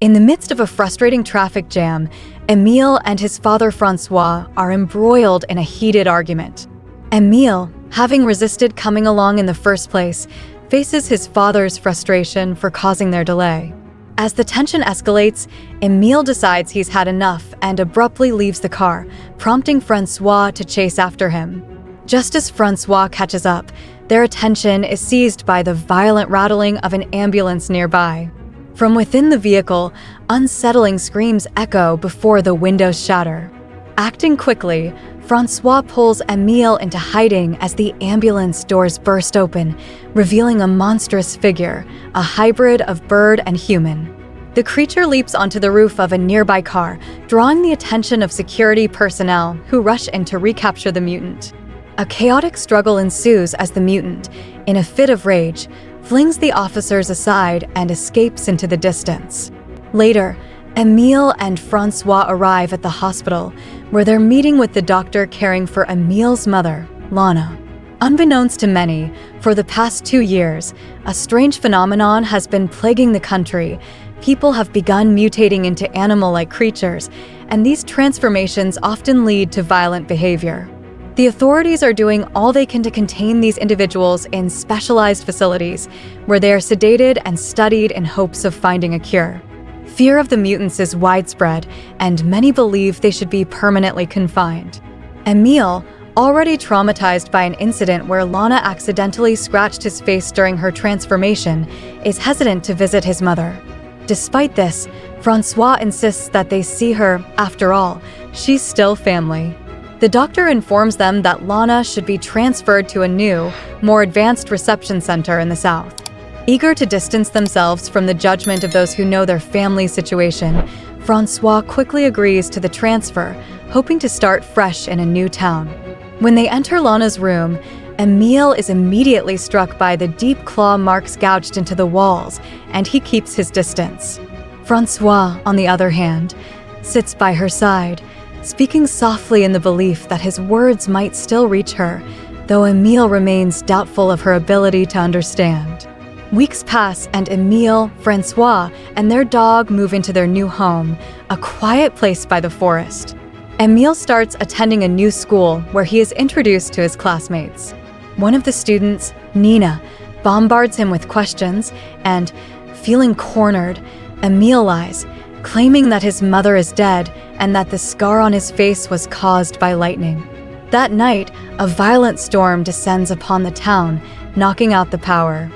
In the midst of a frustrating traffic jam, Emile and his father Francois are embroiled in a heated argument. Emile, having resisted coming along in the first place, faces his father's frustration for causing their delay. As the tension escalates, Emile decides he's had enough and abruptly leaves the car, prompting Francois to chase after him. Just as Francois catches up, their attention is seized by the violent rattling of an ambulance nearby. From within the vehicle, unsettling screams echo before the windows shatter. Acting quickly, Francois pulls Emile into hiding as the ambulance doors burst open, revealing a monstrous figure, a hybrid of bird and human. The creature leaps onto the roof of a nearby car, drawing the attention of security personnel who rush in to recapture the mutant. A chaotic struggle ensues as the mutant, in a fit of rage, flings the officers aside and escapes into the distance. Later, Emile and Francois arrive at the hospital, where they're meeting with the doctor caring for Emile's mother, Lana. Unbeknownst to many, for the past 2 years, a strange phenomenon has been plaguing the country. People have begun mutating into animal-like creatures, and these transformations often lead to violent behavior. The authorities are doing all they can to contain these individuals in specialized facilities, where they are sedated and studied in hopes of finding a cure. Fear of the mutants is widespread, and many believe they should be permanently confined. Emile, already traumatized by an incident where Lana accidentally scratched his face during her transformation, is hesitant to visit his mother. Despite this, Francois insists that they see her. After all, she's still family. The doctor informs them that Lana should be transferred to a new, more advanced reception center in the south. Eager to distance themselves from the judgment of those who know their family situation, Francois quickly agrees to the transfer, hoping to start fresh in a new town. When they enter Lana's room, Emile is immediately struck by the deep claw marks gouged into the walls, and he keeps his distance. Francois, on the other hand, sits by her side, speaking softly in the belief that his words might still reach her, though Emile remains doubtful of her ability to understand. Weeks pass and Emile, Francois, and their dog move into their new home, a quiet place by the forest. Emile starts attending a new school where he is introduced to his classmates. One of the students, Nina, bombards him with questions and, feeling cornered, Emile lies, claiming that his mother is dead and that the scar on his face was caused by lightning. That night, a violent storm descends upon the town, knocking out the power.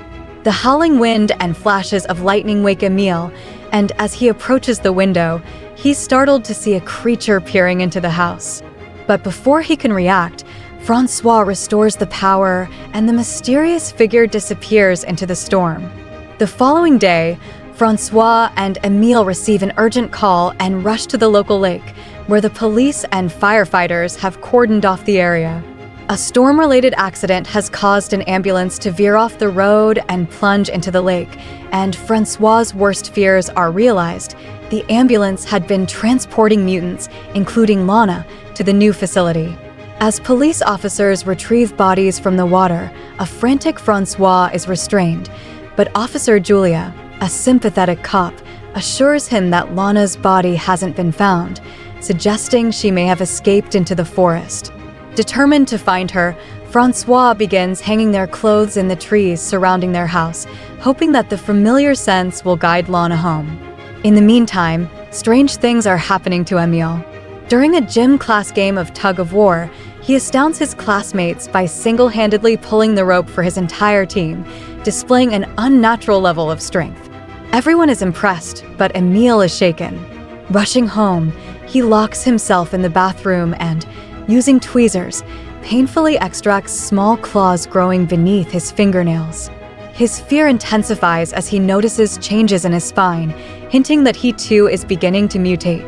The howling wind and flashes of lightning wake Emile, and as he approaches the window, he's startled to see a creature peering into the house. But before he can react, Francois restores the power, and the mysterious figure disappears into the storm. The following day, Francois and Emile receive an urgent call and rush to the local lake, where the police and firefighters have cordoned off the area. A storm-related accident has caused an ambulance to veer off the road and plunge into the lake, and Francois's worst fears are realized. The ambulance had been transporting mutants, including Lana, to the new facility. As police officers retrieve bodies from the water, a frantic Francois is restrained, but Officer Julia, a sympathetic cop, assures him that Lana's body hasn't been found, suggesting she may have escaped into the forest. Determined to find her, Francois begins hanging their clothes in the trees surrounding their house, hoping that the familiar scents will guide Lana home. In the meantime, strange things are happening to Emile. During a gym class game of tug-of-war, he astounds his classmates by single-handedly pulling the rope for his entire team, displaying an unnatural level of strength. Everyone is impressed, but Emile is shaken. Rushing home, he locks himself in the bathroom and, using tweezers, painfully extracts small claws growing beneath his fingernails. His fear intensifies as he notices changes in his spine, hinting that he too is beginning to mutate.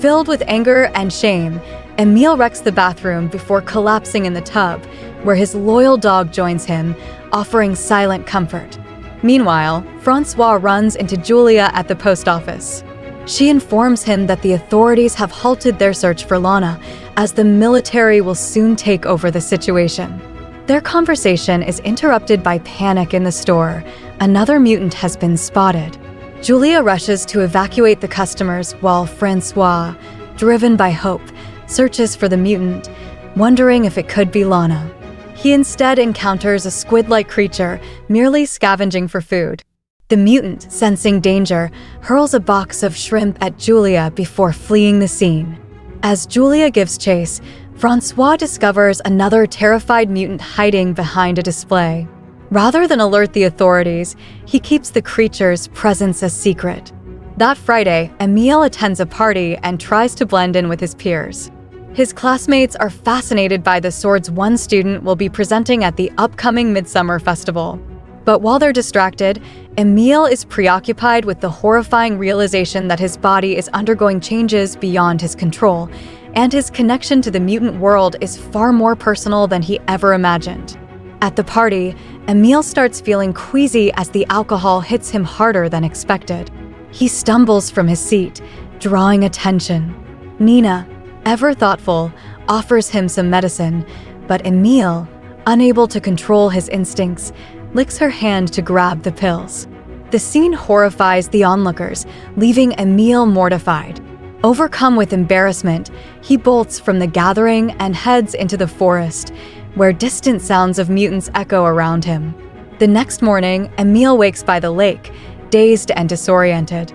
Filled with anger and shame, Emile wrecks the bathroom before collapsing in the tub, where his loyal dog joins him, offering silent comfort. Meanwhile, Francois runs into Julia at the post office. She informs him that the authorities have halted their search for Lana, as the military will soon take over the situation. Their conversation is interrupted by panic in the store. Another mutant has been spotted. Julia rushes to evacuate the customers while Francois, driven by hope, searches for the mutant, wondering if it could be Lana. He instead encounters a squid-like creature merely scavenging for food. The mutant, sensing danger, hurls a box of shrimp at Julia before fleeing the scene. As Julia gives chase, Francois discovers another terrified mutant hiding behind a display. Rather than alert the authorities, he keeps the creature's presence a secret. That Friday, Emile attends a party and tries to blend in with his peers. His classmates are fascinated by the swords one student will be presenting at the upcoming Midsummer Festival. But while they're distracted, Emile is preoccupied with the horrifying realization that his body is undergoing changes beyond his control, and his connection to the mutant world is far more personal than he ever imagined. At the party, Emile starts feeling queasy as the alcohol hits him harder than expected. He stumbles from his seat, drawing attention. Nina, ever thoughtful, offers him some medicine, but Emile, unable to control his instincts, licks her hand to grab the pills. The scene horrifies the onlookers, leaving Emile mortified. Overcome with embarrassment, he bolts from the gathering and heads into the forest, where distant sounds of mutants echo around him. The next morning, Emile wakes by the lake, dazed and disoriented.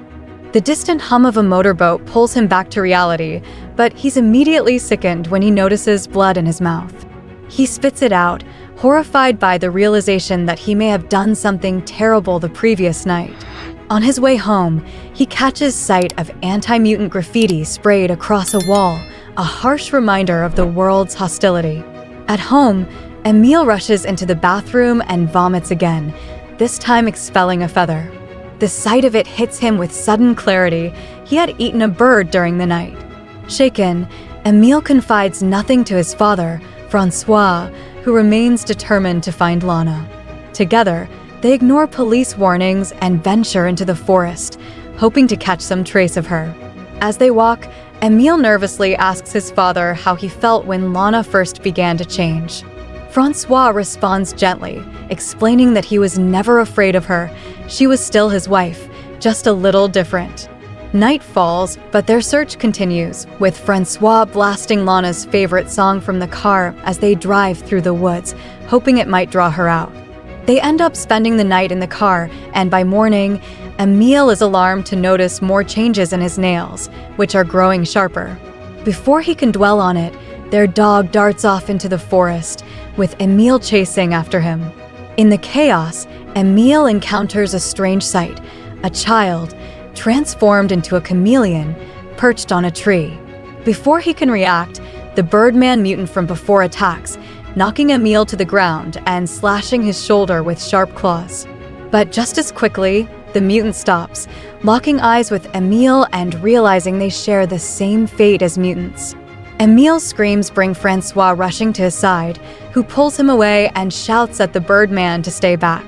The distant hum of a motorboat pulls him back to reality, but he's immediately sickened when he notices blood in his mouth. He spits it out, horrified by the realization that he may have done something terrible the previous night. On his way home, he catches sight of anti-mutant graffiti sprayed across a wall, a harsh reminder of the world's hostility. At home, Emile rushes into the bathroom and vomits again, this time expelling a feather. The sight of it hits him with sudden clarity. He had eaten a bird during the night. Shaken, Emile confides nothing to his father, Francois, who remains determined to find Lana. Together, they ignore police warnings and venture into the forest, hoping to catch some trace of her. As they walk, Emile nervously asks his father how he felt when Lana first began to change. Francois responds gently, explaining that he was never afraid of her. She was still his wife, just a little different. Night falls, but their search continues, with Francois blasting Lana's favorite song from the car as they drive through the woods, hoping it might draw her out. They end up spending the night in the car, and by morning, Emile is alarmed to notice more changes in his nails, which are growing sharper. Before he can dwell on it, their dog darts off into the forest, with Emile chasing after him. In the chaos, Emile encounters a strange sight, a child, transformed into a chameleon, perched on a tree. Before he can react, the Birdman mutant from before attacks, knocking Emile to the ground and slashing his shoulder with sharp claws. But just as quickly, the mutant stops, locking eyes with Emile and realizing they share the same fate as mutants. Emile's screams bring Francois rushing to his side, who pulls him away and shouts at the Birdman to stay back.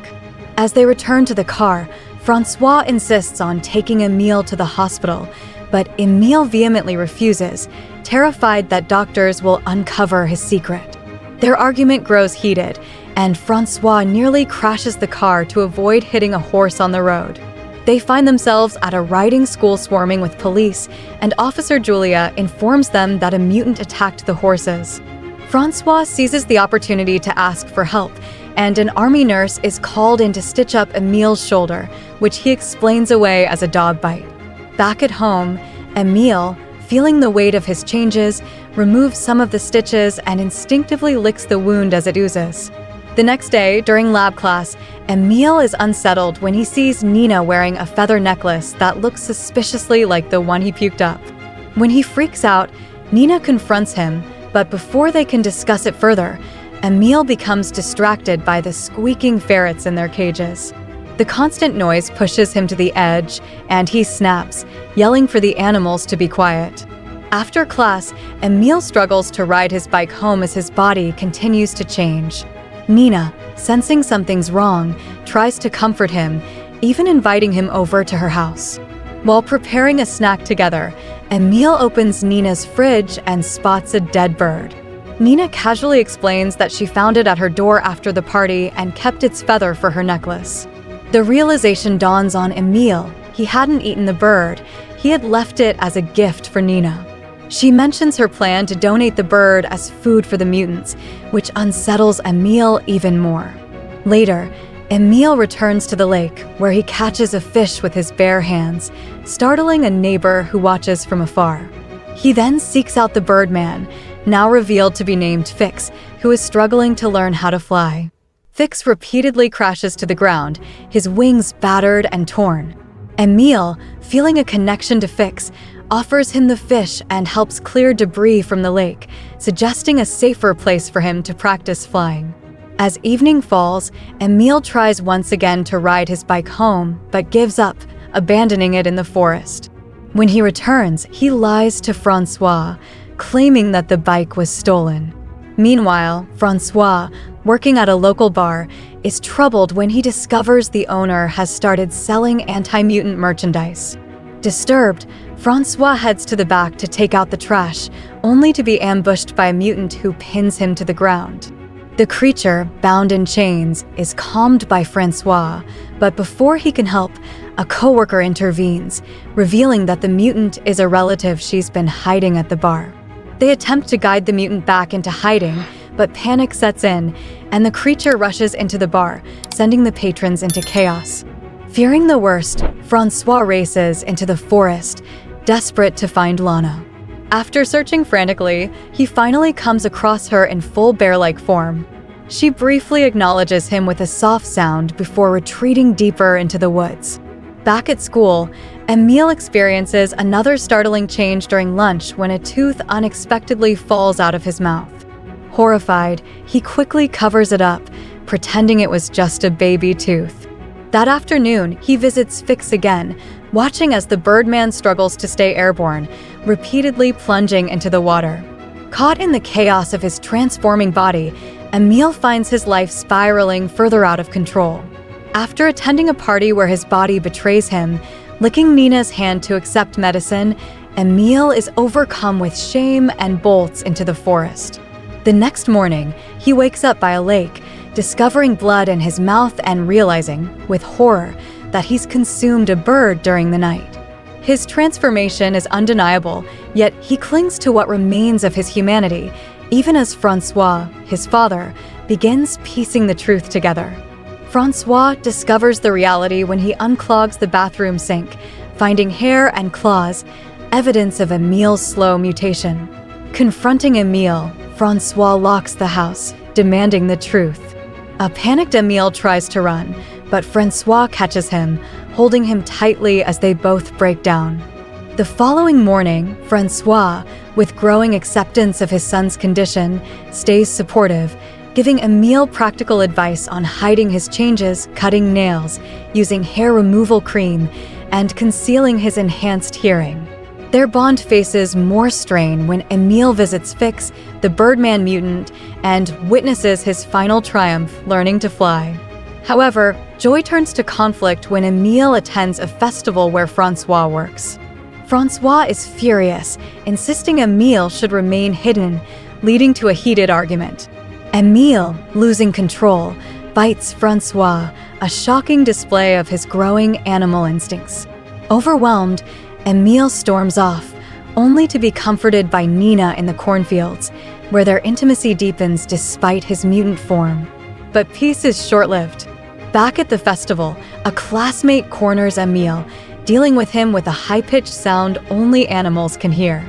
As they return to the car, Francois insists on taking Emile to the hospital, but Emile vehemently refuses, terrified that doctors will uncover his secret. Their argument grows heated, and Francois nearly crashes the car to avoid hitting a horse on the road. They find themselves at a riding school swarming with police, and Officer Julia informs them that a mutant attacked the horses. Francois seizes the opportunity to ask for help, and an army nurse is called in to stitch up Emile's shoulder, which he explains away as a dog bite. Back at home, Emile, feeling the weight of his changes, removes some of the stitches and instinctively licks the wound as it oozes. The next day, during lab class, Emile is unsettled when he sees Nina wearing a feather necklace that looks suspiciously like the one he puked up. When he freaks out, Nina confronts him, but before they can discuss it further, Emile becomes distracted by the squeaking ferrets in their cages. The constant noise pushes him to the edge, and he snaps, yelling for the animals to be quiet. After class, Emile struggles to ride his bike home as his body continues to change. Nina, sensing something's wrong, tries to comfort him, even inviting him over to her house. While preparing a snack together, Emile opens Nina's fridge and spots a dead bird. Nina casually explains that she found it at her door after the party and kept its feather for her necklace. The realization dawns on Emile. he hadn't eaten the bird, he had left it as a gift for Nina. She mentions her plan to donate the bird as food for the mutants, which unsettles Emil even more. Later, Emil returns to the lake, where he catches a fish with his bare hands, startling a neighbor who watches from afar. He then seeks out the Birdman, now revealed to be named Fix, who is struggling to learn how to fly. Fix repeatedly crashes to the ground, his wings battered and torn. Emil, feeling a connection to Fix, offers him the fish and helps clear debris from the lake, suggesting a safer place for him to practice flying. As evening falls, Emil tries once again to ride his bike home, but gives up, abandoning it in the forest. When he returns, he lies to Francois, claiming that the bike was stolen. Meanwhile, Francois, working at a local bar, is troubled when he discovers the owner has started selling anti-mutant merchandise. Disturbed, Francois heads to the back to take out the trash, only to be ambushed by a mutant who pins him to the ground. The creature, bound in chains, is calmed by Francois, but before he can help, a coworker intervenes, revealing that the mutant is a relative she's been hiding at the bar. They attempt to guide the mutant back into hiding, but panic sets in, and the creature rushes into the bar, sending the patrons into chaos. Fearing the worst, Francois races into the forest, desperate to find Lana. After searching frantically, he finally comes across her in full bear-like form. She briefly acknowledges him with a soft sound before retreating deeper into the woods. Back at school, Emil experiences another startling change during lunch when a tooth unexpectedly falls out of his mouth. Horrified, he quickly covers it up, pretending it was just a baby tooth. That afternoon, he visits Fix again, watching as the Birdman struggles to stay airborne, repeatedly plunging into the water. Caught in the chaos of his transforming body, Emil finds his life spiraling further out of control. After attending a party where his body betrays him, licking Nina's hand to accept medicine, Emil is overcome with shame and bolts into the forest. The next morning, he wakes up by a lake, discovering blood in his mouth and realizing, with horror, that he's consumed a bird during the night. His transformation is undeniable, yet he clings to what remains of his humanity, even as Francois, his father, begins piecing the truth together. Francois discovers the reality when he unclogs the bathroom sink, finding hair and claws, evidence of Emil's slow mutation. Confronting Emil, Francois locks the house, demanding the truth. A panicked Emil tries to run, but Francois catches him, holding him tightly as they both break down. The following morning, Francois, with growing acceptance of his son's condition, stays supportive, giving Emil practical advice on hiding his changes, cutting nails, using hair removal cream, and concealing his enhanced hearing. Their bond faces more strain when Emil visits Fix, the Birdman mutant, and witnesses his final triumph, learning to fly. However, joy turns to conflict when Emil attends a festival where Francois works. Francois is furious, insisting Emil should remain hidden, leading to a heated argument. Emil, losing control, bites Francois, a shocking display of his growing animal instincts. Overwhelmed, Emil storms off, only to be comforted by Nina in the cornfields, where their intimacy deepens despite his mutant form. But peace is short-lived. Back at the festival, a classmate corners Emil, dealing with him with a high-pitched sound only animals can hear.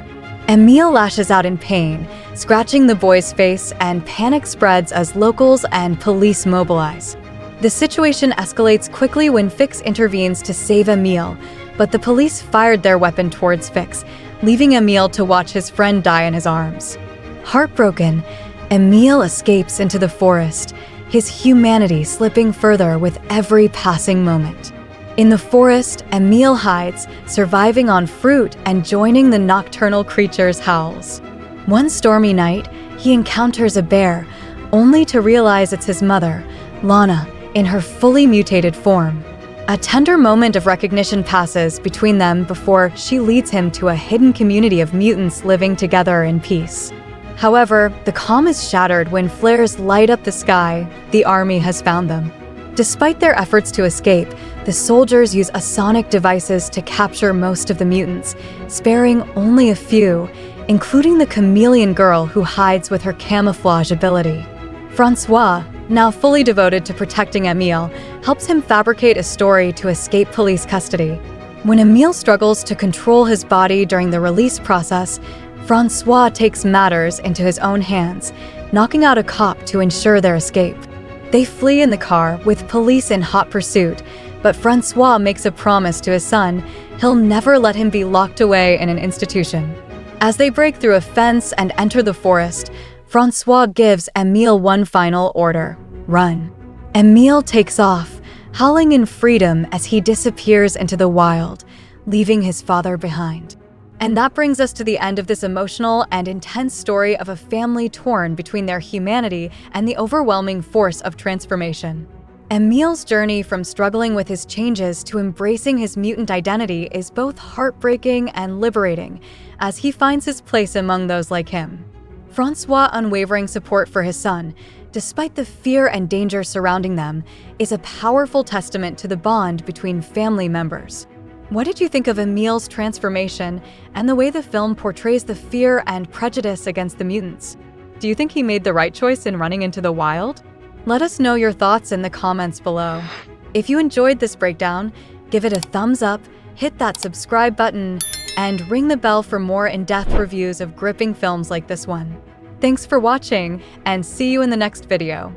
Emil lashes out in pain, scratching the boy's face, and panic spreads as locals and police mobilize. The situation escalates quickly when Fix intervenes to save Emil, but the police fired their weapon towards Fix, leaving Emil to watch his friend die in his arms. Heartbroken, Emil escapes into the forest, his humanity slipping further with every passing moment. In the forest, Emil hides, surviving on fruit and joining the nocturnal creature's howls. One stormy night, he encounters a bear, only to realize it's his mother, Lana, in her fully mutated form. A tender moment of recognition passes between them before she leads him to a hidden community of mutants living together in peace. However, the calm is shattered when flares light up the sky. The army has found them. Despite their efforts to escape, The soldiers use sonic devices to capture most of the mutants, sparing only a few, including the chameleon girl who hides with her camouflage ability. Francois, now fully devoted to protecting Emile, helps him fabricate a story to escape police custody. When Emile struggles to control his body during the release process, Francois takes matters into his own hands, knocking out a cop to ensure their escape. They flee in the car with police in hot pursuit, but Francois makes a promise to his son he'll never let him be locked away in an institution. As they break through a fence and enter the forest, Francois gives Emile one final order: run. Emile takes off, howling in freedom as he disappears into the wild, leaving his father behind. And that brings us to the end of this emotional and intense story of a family torn between their humanity and the overwhelming force of transformation. Emile's journey from struggling with his changes to embracing his mutant identity is both heartbreaking and liberating, as he finds his place among those like him. Francois' unwavering support for his son, despite the fear and danger surrounding them, is a powerful testament to the bond between family members. What did you think of Emile's transformation and the way the film portrays the fear and prejudice against the mutants? Do you think he made the right choice in running into the wild? Let us know your thoughts in the comments below. If you enjoyed this breakdown, give it a thumbs up, hit that subscribe button, and ring the bell for more in-depth reviews of gripping films like this one. Thanks for watching, and see you in the next video.